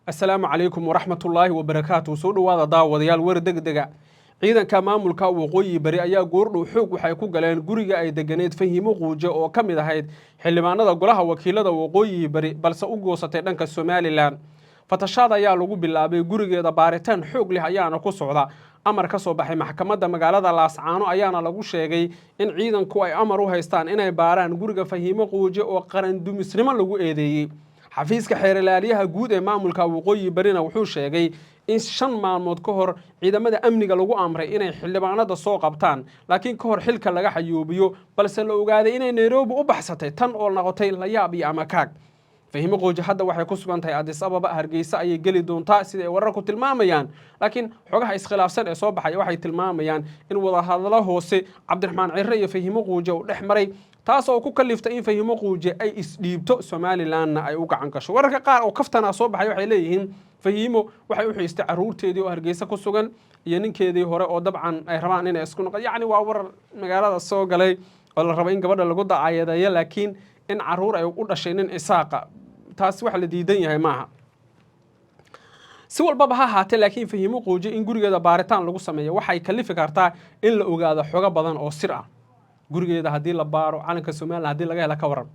السلام عليكم ورحمة الله وبركاته سودو هذا داوديال ور دغدغا ciidanka maamulka waqooyi bari ayaa goordhow xoog waxay ku galeen guriga ay deganeed Fahimo Quuje oo kamid ahayd xildhibaanada golaha wakiilada waqooyi bari balse u goosatay dhanka Somaliland fatashada ayaa lagu bilaabay gurigeeda baaritaan xoog leh ayaana ku socda amar ka soo baxay maxkamadda magaalada Laascaano ayaana lagu sheegay in ciidanku ay amar u haystaan inay baaraan guriga Fahimo Quuje oo qaran dumisnimo lagu eedeeyay xafiiska xeerlaaliyaha guud ee maamulka waqooyi barina wuxuu sheegay in 5 maalmood ka hor ciidamada amniga lagu amray inay xildhibaanada soo qabtaan laakiin ka hor xilka laga xayoobiyo balse la ogaaday inay Nairobi u baxsatay tan oo noqotay la yaab iyo amakaag Fahimo Quuje hadda waxay ku sugan tahay Addis Ababa Hargeysa ayay gali doontaa sida ay wararku tilmaamayaan laakiin xogaha iskhilaafsan ee soo baxay waxay tilmaamayaan in wada hadallo hoose Cabdiraxmaan Cirre iyo Fahimo Quuje u dhexmaray taas oo ku kaliftay in Fahimo Quuje ay isdhiibto Somaliland ay u gacan gasho wararka qaar oo kaftana soo baxay waxay leeyihiin Fahimo waxay u xiistay caruurteedii oo Hargeysa ku sugan iyo ninkeedii hore oo dabcan ay rabaan inay isku noqdaan yani waa warar magaalada soo galay oo la rabo in gabadha lagu dacaayadeeyo laakiin in caruur ay u dhashay nin isaaqa taas wax la diidan yahay maaha si walba ha ahaatee laakiin Fahimo Quuje in gurigeeda baaritaan lagu sameeyo waxay kalifi kartaa in la ogaado xogo badan oo sir ah gurigeeda hadii la baaro calanka Soomaaliland hadii laga helo ka waran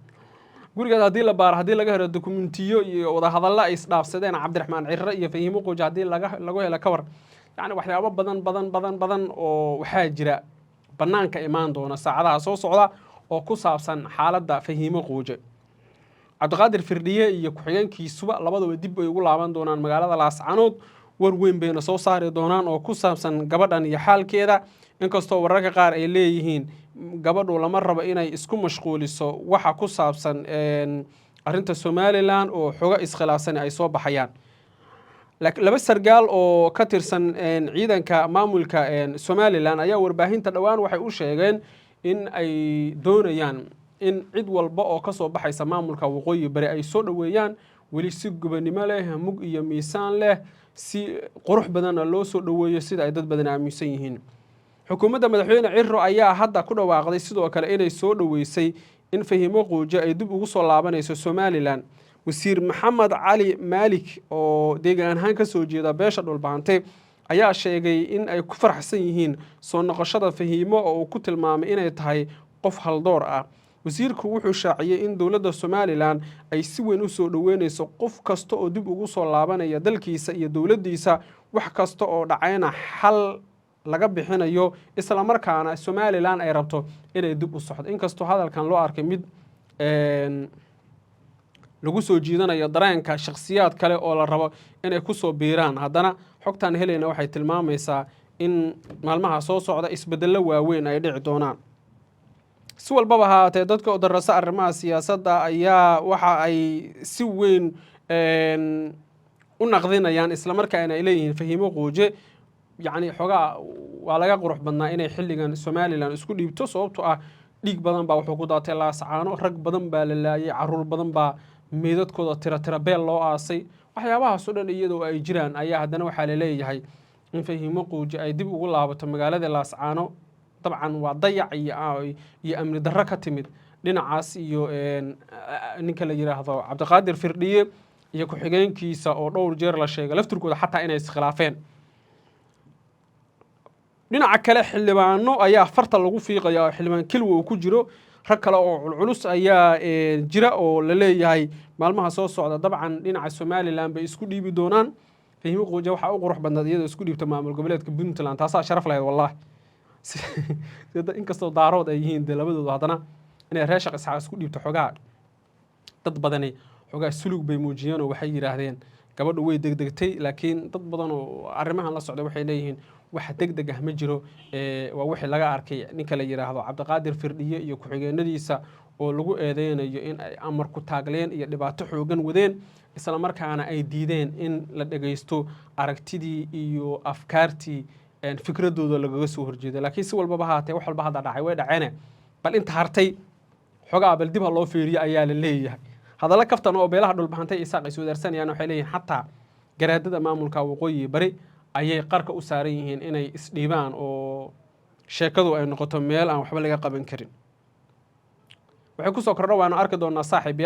gurigeeda hadii la baaro hadii laga helo dokumentiyo iyo wada hadallo ay isdhaafsadeen Cabdiraxmaan Cirre iyo Fahimo Quuje hadii laga helo ka waran yani waxyaabo badan oo waxa jira banaanka imaan doona saacadaha soo socda oo ku saabsan xaaladda Fahimo Quuje Cabdiqaadir Firdhiye iyo ku-xigeenkiisuba labadaba dib ay ugu laaban doonaan magaalada Laascaanood war weyn bayna soo saari doonaan oo ku saabsan gabadhan iyo xaalkeeda inkastoo wararka qaar ay leeyihiin gabadhu lama rabo inay isku mashquuliso waxa ku saabsan arinta Somaliland oo xoga iskhilaafsan ay soo baxayaan laba sargaal oo ka tirsan ciidanka maamulka Somaliland ayaa warbaahinta dhawaan waxay u sheegeen in ay doonayaan in cid walba oo ka soo baxaysa maamulka waqooyi bari ay soo dhaweeyaan wali si gubanimo leh mug iyo miisaan leh si qurux badan loo soo dhaweeyo sida ay dad badan aaminsan yihiin xukuumadda madaxweyne Cirro ayaa hadda ku dhawaaqday sidoo kale inay soo dhaweysay in Fahimo Quuje ay dib ugu soo laabanayso Somaliland wasiir Maxamed Cali Maalik oo deegaan ahaan ka soo jeeda beesha dhulbaantay ayaa sheegay in ay ku faraxsan yihiin soo noqoshada Fahimo oo ku tilmaamay inay tahay qof haldoor ah wasiirku wuxuu shaaciyay in dawladda Somaliland ay si weyn u soo dhaweynayso qof kasta oo dib ugu soo laabanaya dalkiisa iyo dawladdiisa wax kasta oo dhacayna xal laga bixinayo isla markaana Somaliland ay rabto inay dib u socdo inkastoo hadalkan loo arkay mid lagu soo jiidanayo dareenka shakhsiyaad kale oo la rabo inay ku soo biiraan haddana xogtan helayna waxay tilmaamaysaa in maalmaha soo socda isbeddello waaweyn ay dhici doonaan si walba haatee dadka darasa arrimaha siyaasadda ayaa waxa ay si weyn u naqdinayaan isla markaana ay leeyihiin Fahimo Quuje yani xogaa waa laga qurux badnaa inay xilligan Somaliland isku dhiibto sababtoo ah dhiig badan baa wuxuu ku daatay Laascaano rag badan baa la laayay caruur badan baa meedadkooda tira beel loo aasay waxyaabahaas oo dhan iyadoo ay jiraan ayaa haddana waxaa la leeyahay in Fahimo Quuje ay dib ugu laabato magaalada Laascaano dabcan waa dayac iyo amni darro ka timid dhinacaas iyo ninka la yiraahdo Cabdiqaadir Firdhiye iyo ku-xigeenkiisa oo dhowr jeer la sheegay laftirkooda xataa inay iskhilaafeen dhinaca kale xildhibaano ayaa farta lagu fiiqaya oo xildhibaan Kilwa uu ku jiro rag kale oo culus ayaa jira oo la leeyahay maalmaha soo socda dabcan dhinaca Somaliland bay isku dhiibi doonaan Fahimo Quuje waxa uu qurux badnaa iyadoo isku dhiibta maamul goboleedka Puntland taas sharaf leh wallahi inkastoo daarood ay yihiin labadooda haddana inay reeshaq isxaaq isku dhiibto xogaa dad badani xogaa sulug bay muujiyeen oo waxay yiraahdeen gabadhu way degdegtay laakiin dad badan oo arrimahan la socda waxay leeyihiin wax degdeg ah ma jiro waa wixii laga arkay ninka la yiraahdo Cabdiqaadir Firdhiye iyo ku-xigeenadiisa oo lagu eedeynayo in ay amar ku taagleen iyo dhibaato xoogan wadeen isla markaana ay diideen in la dhageysto aragtidii iyo afkaartii fikradooda lagaga soo horjeeday laakiin si walba haatee wax walba hada dhacay way dhaceen bal inta hartay xogaa bal dib loo fiiriyo ayaa la leeyahay hadalla kaftan oo beelaha dhulbaxantay isaaq ay soo darsanayaan waxay leeyihiin xataa garaadada maamulka waqooyi bari ayay qarka u saaran yihiin inay isdhiibaan oo sheekadu ay noqoto meel aan waxba laga qaban karin waxay ku soo kordho waana arki doonaa saaxiib